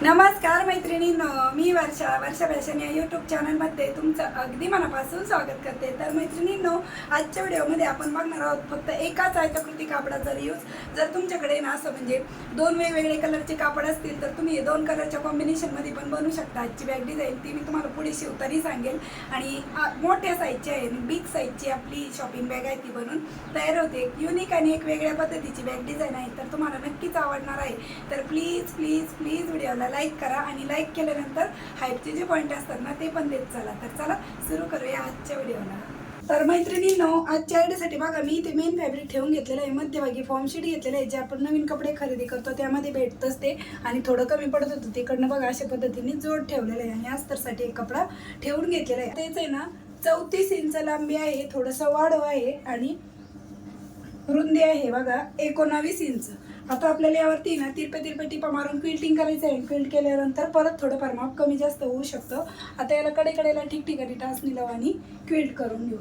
नमस्कार मैत्रिणींनो, मी वर्षा फॅशन या यूट्यूब चॅनलमध्ये तुमचं अगदी मनापासून स्वागत करते. तर मैत्रिणींनो, आजच्या व्हिडिओमध्ये आपण बघणार आहोत फक्त एकाच आयताकृती कापडाचा यूज. जर तुमच्याकडे ना असं म्हणजे दोन वेगवेगळे कलरचे कापड असतील तर तुम्ही हे दोन कलरच्या कॉम्बिनेशनमध्ये पण बनवू शकता. आजची बॅग डिझाईन ती मी तुम्हाला पुढे शिवताना सांगेल. आणि मोठ्या साईजची आहे आणि बिग साईजची आपली शॉपिंग बॅग आहे, ती बनून तयार होते. युनिक आणि एक वेगळ्या पद्धतीची बॅग डिझाईन आहे, तर तुम्हाला नक्कीच आवडणार आहे. तर प्लीज प्लीज प्लीज व्हिडिओला लाईक करा आणि लाईक केल्यानंतर हाईटचे जे पॉईंट असतात ना ते पण देत चला. तर चला सुरू करूया आजच्या व्हिडिओला. तर मैत्रिणींनो, आजच्या आयडियासाठी बघा मी ते मेन फॅब्रिक ठेवून घेतलेलं आहे. मध्यभागी फॉर्म शीट घेतलेलं आहे, जे आपण नवीन कपडे खरेदी करतो त्यामध्ये भेटतंच ते, आणि थोडं कमी पडत होतं तिकडनं बघा अशा पद्धतीने जोड ठेवलेलं आहे. आणि अस्तरसाठी एक कपडा ठेवून घेतलेला आहे. तेच आहे ना 34 इंच लांबी आहे, थोडंसं वाढव आहे आणि रुंदी आहे बघा 19 इंच. आता आपल्याला यावरती ना तिरपे टिपा मारून क्विल्टिंग करायचं आहे. क्विल्ट केल्यानंतर परत थोडंफार माप कमी जास्त होऊ शकतं. आता याला कडेला ठिकठिकाणी टाचणी लावू आणि क्विल्ट करून घेऊ.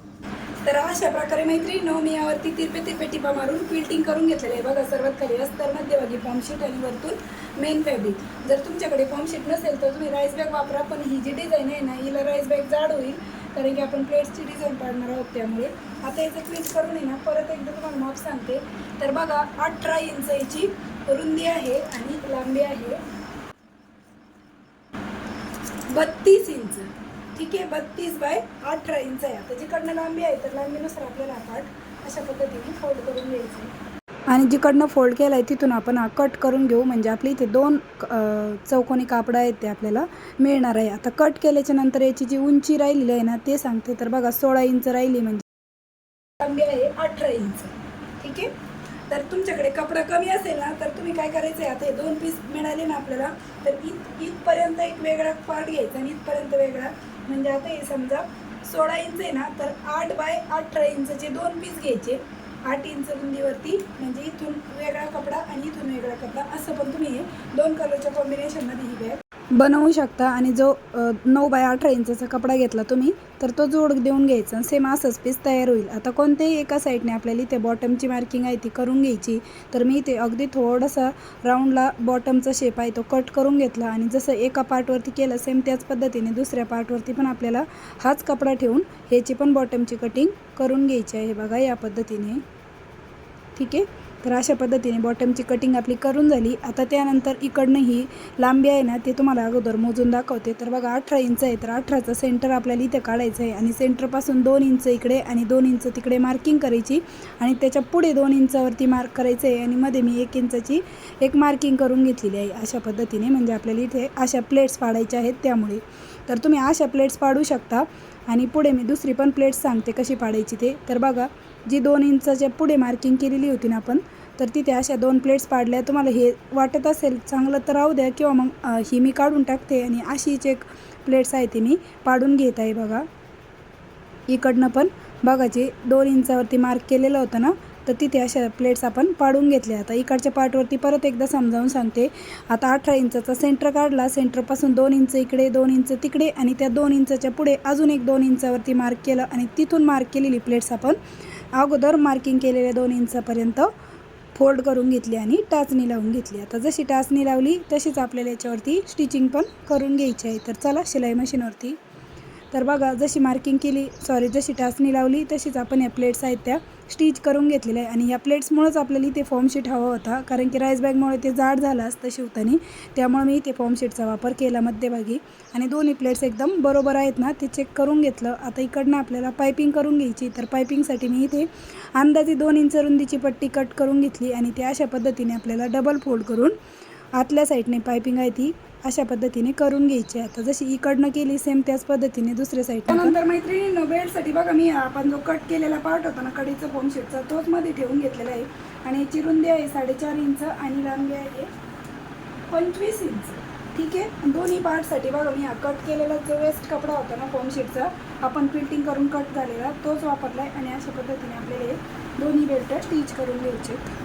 तर अशा प्रकारे मैत्रिणींनो, मी यावरती तिरपे टिपा मारून क्विल्टिंग करून घेतलेलं आहे बघा. सर्वात खाली अस्तर, मध्यभागी फॉर्म शीट आणि वरतून मेन फॅब्रिक. जर तुमच्याकडे फॉर्म शीट नसेल तर तुम्ही राईस बॅग वापरा, पण ही जी डिझाईन आहे ना हिला राईस बॅग जाड होईल, कारण की आपण प्लेट्सची डिझाईन पाडणार आहोत त्यामुळे. आता याचं क्विल्ट करून आहे ना परत एकदा तुम्हाला माप सांगते. तर बघा 18 इंच याची रुंदी आहे आणि लांबी आहे 32 इंच. ठीक आहे, 32 बाय 18 इंच आहे. आता जिकडनं लांबी आहे तर लांबीनुसार आपल्याला पार्ट अशा पद्धतीने फोल्ड करून घ्यायचं आहे. आणि जिकडनं फोल्ड केला आहे तिथून आपण हा कट करून घेऊ, म्हणजे आपली इथे दोन चौकोनी कापडं आहेत ते आपल्याला मिळणार आहे. आता कट केल्याच्या नंतर याची जी उंची राहिलेली आहे ना ते सांगते. तर बघा 16 इंच राहिली, म्हणजे लांबी आहे 18 इंच. ठीक आहे, तर तुमच्याकडे कपडा कमी असेल ना तर तुम्ही काय करायचं आहे, आता हे दोन पीस मिळाले ना आपल्याला, तर इथपर्यंत एक वेगळा पार्ट घ्यायचा आणि इथपर्यंत वेगळा. म्हणजे आता हे समजा 16 इंच आहे ना, तर 8 बाय 18 इंचचे दोन पीस घ्यायचे 8 इंच रुंदीवरती. म्हणजे इथून वेगळा कपडा आणि इथून वेगळा कपडा, असं पण तुम्ही हे दोन कलरच्या कॉम्बिनेशनमध्ये ही बॅग बनवू शकता. आणि जो 9 बाय 18 इंचचा कपडा घेतला तुम्ही तर तो जोड देऊन घ्यायचा, सेम असंच पीस तयार होईल. आता कोणत्याही एका साईडने आपल्याला इथे बॉटमची मार्किंग आहे ती करून घ्यायची. तर मी इथे अगदी थोडासा राऊंडला बॉटमचा शेप आहे तो कट करून घेतला, आणि जसं एका पार्टवरती केलं सेम त्याच पद्धतीने दुसऱ्या पार्टवरती पण आपल्याला हाच कपडा ठेवून ह्याची पण बॉटमची कटिंग करून घ्यायची आहे बघा या पद्धतीने. ठीक आहे, तर अशा पद्धतीने बॉटमची कटिंग आपली करून झाली. आता त्यानंतर इकडनं ही लांबी आहे ना ते तुम्हाला अगोदर मोजून दाखवते. तर बघा 18 इंच आहे, तर 18चं सेंटर आपल्याला इथे काढायचं आहे आणि सेंटरपासून 2 इंच इकडे आणि 2 इंच तिकडे मार्किंग करायची, आणि त्याच्या पुढे 2 इंचावरती मार्क करायचं आहे, आणि मध्ये मी 1 इंचाची एक मार्किंग करून घेतलेली आहे अशा पद्धतीने. म्हणजे आपल्याला इथे अशा प्लेट्स पाडायच्या आहेत त्यामुळे. तर तुम्ही अशा प्लेट्स पाडू शकता. आणि पुढे मी दुसरी पण प्लेट्स सांगते कशी पाडायची ते. तर बघा जी 2 इंचाच्या पुढे मार्किंग केलेली होती ना आपण, तर तिथे अशा 2 प्लेट्स पाडल्या. तुम्हाला हे वाटत असेल चांगलं तर राहू द्या, किंवा मग ही मी काढून टाकते आणि अशीच एक प्लेट्स आहे ती मी पाडून घेत आहे बघा. इकडनं पण बघा जे 2 इंचावरती मार्क केलेलं होतं ना, तर तिथे अशा प्लेट्स आपण पाडून घेतल्या. आता इकडच्या पार्टवरती परत एकदा समजावून सांगते. आता 18 इंचाचा सेंटर काढला, सेंटरपासून 2 इंच इकडे 2 इंच तिकडे, आणि त्या 2 इंचाच्या पुढे अजून एक 2 इंचावरती मार्क केलं, आणि तिथून मार्क केलेली प्लेट्स आपण अगोदर मार्किंग केलेल्या 2 इंचापर्यंत फोल्ड करून घेतली आणि टाचणी लावून घेतली. आता जशी टाचणी लावली तशीच आपल्याला याच्यावरती स्टिचिंग पण करून घ्यायची आहे. तर चला शिलाई मशीनवरती. तर बघा जशी मार्किंग केली, जशी टाचणी लावली तशीच आपण या प्लेट्स आहेत त्या स्टिच करून घेतलेल्या आहे. आणि या प्लेट्समुळंच आपल्याला इथे फॉर्म शीट हवा होता, कारण की राईस बॅगमुळे ते जाड झालं असतं शिवताना, त्यामुळे मी इथे फॉर्म शीटचा वापर केला मध्यभागी. आणि दोन्ही प्लेट्स एकदम बरोबर आहेत ना ते चेक करून घेतलं. आता इकडनं आपल्याला पायपिंग करून घ्यायची. तर पायपिंगसाठी मी इथे अंदाजे 2 इंच रुंदीची पट्टी कट करून घेतली, आणि ते अशा पद्धतीने आपल्याला डबल फोल्ड करून आतल्या साईडने पायपिंग आहे ती अशा पद्धतीने करून घ्यायची. आता जशी इकडनं केली सेम त्याच पद्धतीने दुसऱ्या साईडने. त्यानंतर मैत्रिणींनो, बेल्टसाठी बघा मी आपण जो कट केलेला पार्ट होता ना कडीचं फॉर्म शीटचा, तोच मध्ये ठेवून घेतलेला आहे. आणि याची रुंदी आहे 4.5 इंच आणि लांबी आहे 25 इंच. ठीक आहे, दोन्ही पार्टसाठी बघा मी हा कट केलेला जो वेस्ट कपडा होता ना फॉर्म शीटचा, आपण फिटिंग करून कट झालेला तोच वापरला आहे. आणि अशा पद्धतीने आपल्याला दोन्ही बेल्ट स्टिच करून घ्यायचे.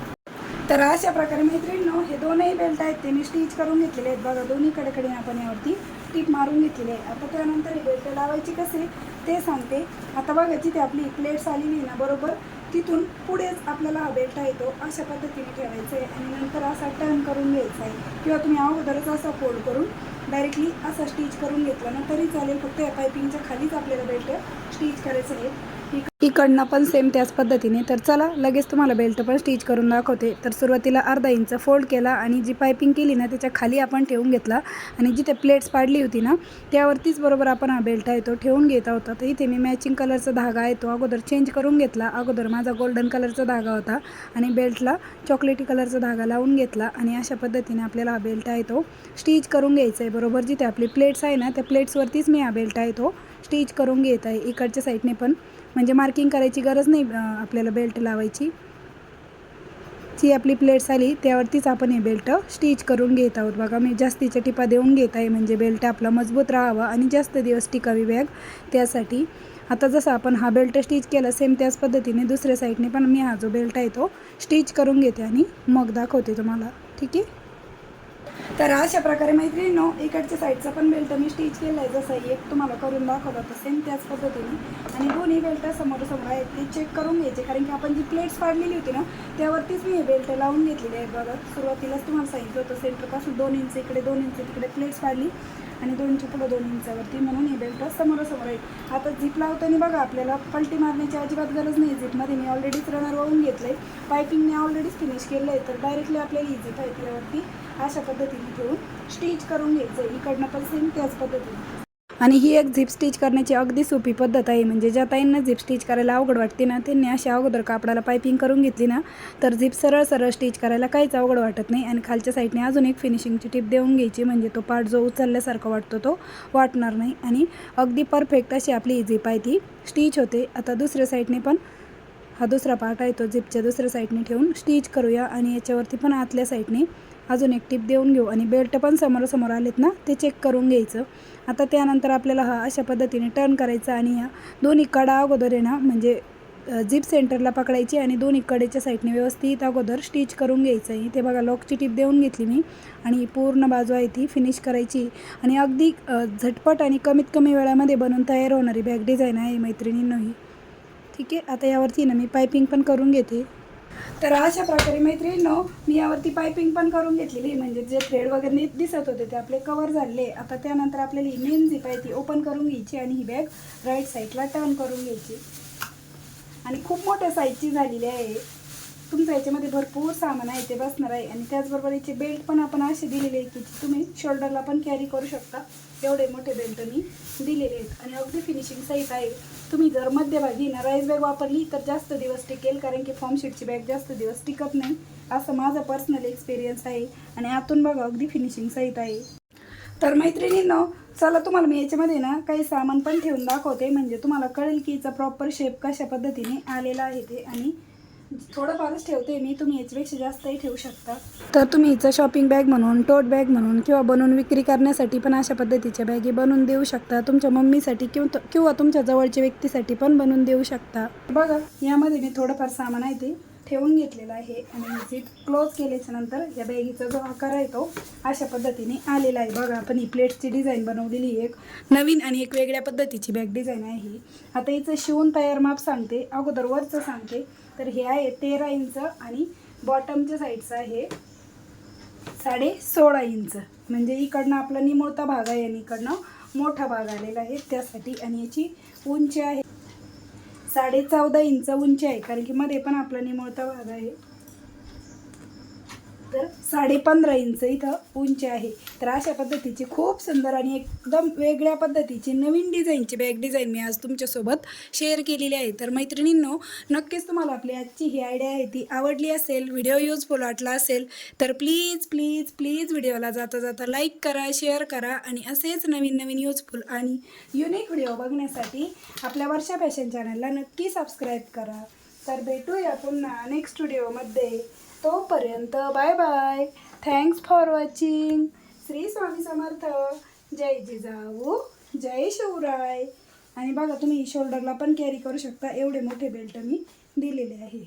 तर अशा प्रकारे मैत्रिणींनो, हे दोनही बेल्ट आहेत ते मी स्टिच करून घेतलेले आहेत बघा. दोन्ही कडेकडे आपण यावरती टीप मारून घेतलेली आहे. आता त्यानंतर हे बेल्ट लावायची कसे ते सांगते. आता बघा जिथे आपली प्लेट्स आलेली ना बरोबर तिथून पुढेच आपल्याला हा बेल्ट आहे तो अशा पद्धतीने ठेवायचा आहे आणि नंतर असा टर्न करून घ्यायचा आहे किंवा तुम्ही अगोदरच असा फोल्ड करून डायरेक्टली असा स्टिच करून घेतला ना तरी चालेल. फक्त या पायपिंगच्या खालीच आपल्याला बेल्ट स्टिच करायचं आहे. इकडनं पण सेम त्याच पद्धतीने. तर चला लगेच तुम्हाला बेल्ट पण स्टिच करून दाखवते. तर सुरुवातीला अर्धा इंच फोल्ड केला आणि जी पायपिंग केली ना त्याच्या खाली आपण ठेवून घेतला आणि जिथे प्लेट्स पाडली होती ना त्यावरतीच बरोबर आपण हा बेल्ट आहे तो ठेवून घेता होता. तर इथे मी मॅचिंग कलरचा धागा आहे तो अगोदर चेंज करून घेतला. अगोदर माझा गोल्डन कलरचा धागा होता आणि बेल्टला चॉकलेटी कलरचा धागा लावून घेतला आणि अशा पद्धतीने आपल्याला हा बेल्ट आहे तो स्टिच करून घ्यायचा आहे. बरोबर जिथे आपली प्लेट्स आहे ना त्या प्लेट्सवरतीच मी हा बेल्ट आहे तो स्टिच करून घेत आहे. इकडच्या साईडने पण म्हणजे मार्किंग करायची गरज नाही आपल्याला बेल्ट लावायची. जी आपली प्लेट्स आली त्यावरतीच आपण हे बेल्ट स्टिच करून घेत आहोत. बघा मी जास्तीच्या टिपा देऊन घेत आहे म्हणजे बेल्ट आपला मजबूत राहावा आणि जास्त दिवस टिकावी बॅग त्यासाठी. आता जसं आपण हा बेल्ट स्टिच केला सेम त्याच पद्धतीने दुसऱ्या साईडने पण मी हा जो बेल्ट आहे तो स्टिच करून घेते आणि मग दाखवते तुम्हाला. ठीक आहे. तर अशा प्रकारे मैत्रिणींनो इकडच्या साईडचा पण बेल्ट मी स्टिच केला आहे जसं एक तुम्हाला करून दाखवलं होतं सेम त्याच पद्धतीने. आणि दोन्ही बेल्ट समोर आहेत ते चेक करून घ्यायचे कारण की आपण जी प्लेट्स पाडलेली होती ना त्यावरतीच मी हे बेल्ट लावून घेतलेले आहेत. बघा सुरुवातीलाच तुम्हाला सांगितलं होतं सेंटरपासून 2 इंच इकडे 2 इंच तिकडे प्लेट्स पाडली आणि 2च्या पुढं 2 इंचावरती म्हणून हे बेल्ट समोर आहेत. आता झिप लावताना बघा आपल्याला पलटी मारण्याची अजिबात गरज नाही. झिपमध्ये मी ऑलरेडीच रनर वाहून घेतलं आहे. पायपिंग मी ऑलरेडीच फिनिश केलं आहे. तर डायरेक्टली आपल्याला ही झिप आहे त्यावरती अशा पद्धतीने ठेवून स्टिच करून घ्यायचं आहे. इकडनं पण सेम त्याच पद्धतीने. आणि ही एक झिप स्टिच करण्याची अगदी सोपी पद्धत आहे. म्हणजे ज्या ताईंना झिप स्टिच करायला अवघड वाटते ना त्यांनी अशा अगोदर कापडाला पायपिंग करून घेतली ना तर झिप सरळ सरळ स्टिच करायला काहीच अवघड वाटत नाही. आणि खालच्या साईडने अजून एक फिनिशिंगची टिप देऊन घ्यायची म्हणजे तो पार्ट जो उचलल्यासारखा वाटतो तो वाटणार नाही आणि अगदी परफेक्ट अशी आपली ही झिप आहे ती स्टिच होते. आता दुसऱ्या साईडने पण हा दुसरा पार्ट आहे तो झिपच्या दुसऱ्या साईडने ठेवून स्टिच करूया आणि याच्यावरती पण आतल्या साईडने अजून एक टिप देऊन घेऊ आणि बेल्ट पण समोर आलेत ना ते चेक करून घ्यायचं. आता त्यानंतर आपल्याला हा अशा पद्धतीने टर्न करायचा आणि ह्या दोन्ही कडा अगोदर आहे ना म्हणजे झिप सेंटरला पकडायची आणि दोन्ही कडेच्या साईडने व्यवस्थित अगोदर स्टिच करून घ्यायचं आहे. ते बघा लॉकची टिप देऊन घेतली मी आणि ही पूर्ण बाजू आहे ती फिनिश करायची आणि अगदी झटपट आणि कमीत कमी वेळामध्ये बनवून तयार होणारी बॅग डिझाईन आहे मैत्रिणींनो ही. ठीक आहे. आता यावरती ना मी पायपिंग पण करून घेते. तर अशा प्रकारे मैत्रिणींनो मी यावरती पायपिंग पण करून घेतलेली म्हणजे जे थ्रेड वगैरे दिसत होते ते आपले कवर झाले. आता त्यानंतर आपल्याला ही मेन झिप आहे ती ओपन करून घ्यायची आणि ही बॅग राईट साईडला टर्न करून घ्यायची आणि खूप मोठ्या साईजची झालेली आहे. तुमचं याच्यामध्ये भरपूर सामान आहे ते बसणार आहे आणि त्याचबरोबर याचे बेल्ट पण आपण असे दिलेले आहे की तुम्ही शोल्डरला पण कॅरी करू शकता. एवढे मोठे बेल्ट मी दिलेले आहेत आणि अगदी फिनिशिंग सहित आहे. तुम्ही जर मध्यभागी ना राईस बॅग वापरली तर जास्त दिवस टिकेल कारण की फॉर्म शीटची बॅग जास्त दिवस टिकत नाही असं माझा पर्सनल एक्सपिरियन्स आहे. आणि आतून बघा अगदी फिनिशिंग सहित आहे. तर मैत्रिणींनो चला तुम्हाला मी याच्यामध्ये ना काही सामान पण ठेवून दाखवते म्हणजे तुम्हाला कळेल की याचा प्रॉपर शेप कशा पद्धतीने आलेला आहे ते. आणि थोडंफारच ठेवते मी तुम्ही याच्यापेक्षा जास्तही ठेवू शकता. तर तुम्ही हिचं शॉपिंग बॅग म्हणून टोट बॅग म्हणून किंवा बनवून विक्री करण्यासाठी पण अशा पद्धतीच्या बॅगी बनवून देऊ शकता. तुमच्या मम्मीसाठी किंवा तुमच्या जवळच्या व्यक्तीसाठी पण बनवून देऊ शकता. बघा यामध्ये मी थोडंफार सामान आहे ते ठेवून घेतलेलं आहे आणि झिप क्लोज केल्याच्या नंतर या बॅगीचा जो आकार आहे तो अशा पद्धतीने आलेला आहे. बघा आपण ही प्लेट्सची डिझाईन बनवलेली एक नवीन आणि एक वेगळ्या पद्धतीची बॅग डिझाईन आहे. आता हिचं शिवून तयार माप सांगते. अगोदर वरचं सांगते. तर हे आहे 13 इंच आणि बॉटमच्या साईडचं आहे 16.5 इंच म्हणजे इकडनं आपला निमुळता भाग आहे आणि इकडनं मोठा भाग आलेला आहे त्यासाठी. आणि याची उंची आहे 14.5 इंच उंची आहे कारण की मध्ये पण आपला निमुळता भाग आहे. तर 15.5 इंच इथं उंची आहे. तर अशा पद्धतीची खूप सुंदर आणि एकदम वेगळ्या पद्धतीची नवीन डिझाईनची बॅग डिझाईन मी आज तुमच्यासोबत शेअर केलेली आहे. तर मैत्रिणींनो नक्कीच तुम्हाला आपली आजची ही आयडिया आहे ती आवडली असेल, व्हिडिओ युजफुल वाटला असेल तर प्लीज प्लीज प्लीज व्हिडिओला जाता जाता लाईक करा, शेअर करा आणि असेच नवीन नवीन युजफुल आणि युनिक व्हिडिओ बघण्यासाठी आपल्या वर्षा फॅशन चॅनलला नक्की सबस्क्राईब करा. तर भेटूया पुन्हा नेक्स्ट व्हिडिओमध्ये. तोपर्यंत bye bye. Thanks for watching. Shri Swami Samarth. जय जिजाऊ, जय शिवराय. आणि बघा तुम्ही शोल्डरला पण कॅरी करू शकता एवढे मोठे बेल्ट मी दिलेले आहे.